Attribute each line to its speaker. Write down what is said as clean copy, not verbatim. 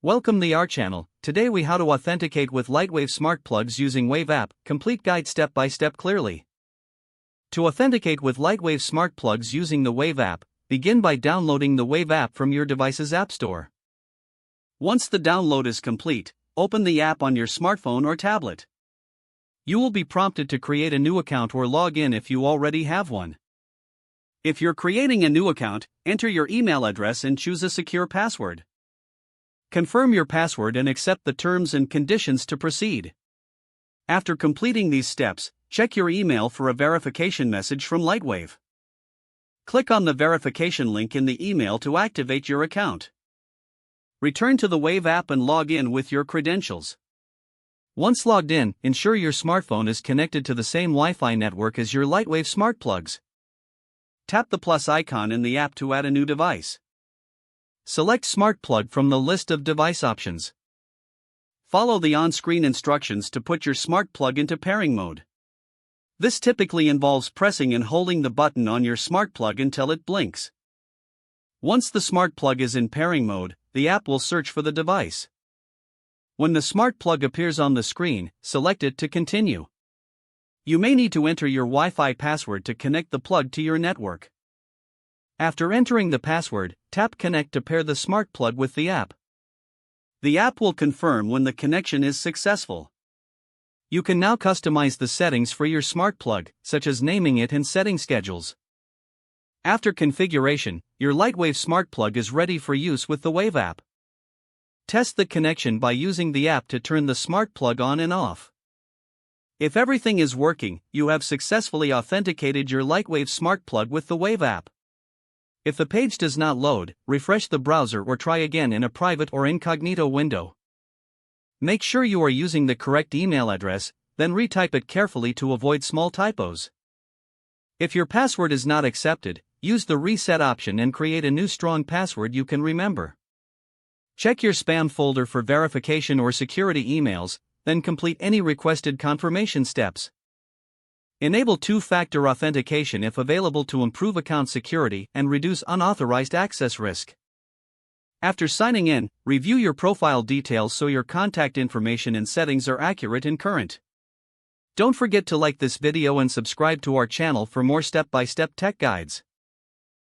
Speaker 1: Welcome to our channel. Today we how to authenticate with Lightwave smart plugs using Wave app. Complete guide step by step clearly. To authenticate with Lightwave smart plugs using the Wave app, begin by downloading the Wave app from your device's app store. Once the download is complete, open the app on your smartphone or tablet. You will be prompted to create a new account or log in if you already have one. If you're creating a new account, enter your email address and choose a secure password. Confirm your password and accept the terms and conditions to proceed. After completing these steps, check your email for a verification message from Lightwave. Click on the verification link in the email to activate your account. Return to the Wave app and log in with your credentials. Once logged in, ensure your smartphone is connected to the same Wi-Fi network as your Lightwave smart plugs. Tap the plus icon in the app to add a new device. Select Smart Plug from the list of device options. Follow the on-screen instructions to put your smart plug into pairing mode. This typically involves pressing and holding the button on your smart plug until it blinks. Once the smart plug is in pairing mode, the app will search for the device. When the smart plug appears on the screen, select it to continue. You may need to enter your Wi-Fi password to connect the plug to your network. After entering the password, tap Connect to pair the smart plug with the app. The app will confirm when the connection is successful. You can now customize the settings for your smart plug, such as naming it and setting schedules. After configuration, your Lightwave smart plug is ready for use with the Wave app. Test the connection by using the app to turn the smart plug on and off. If everything is working, you have successfully authenticated your Lightwave smart plug with the Wave app. If the page does not load, refresh the browser or try again in a private or incognito window. Make sure you are using the correct email address, then retype it carefully to avoid small typos. If your password is not accepted, use the reset option and create a new strong password you can remember. Check your spam folder for verification or security emails, then complete any requested confirmation steps. Enable two-factor authentication if available to improve account security and reduce unauthorized access risk. After signing in, review your profile details so your contact information and settings are accurate and current. Don't forget to like this video and subscribe to our channel for more step-by-step tech guides.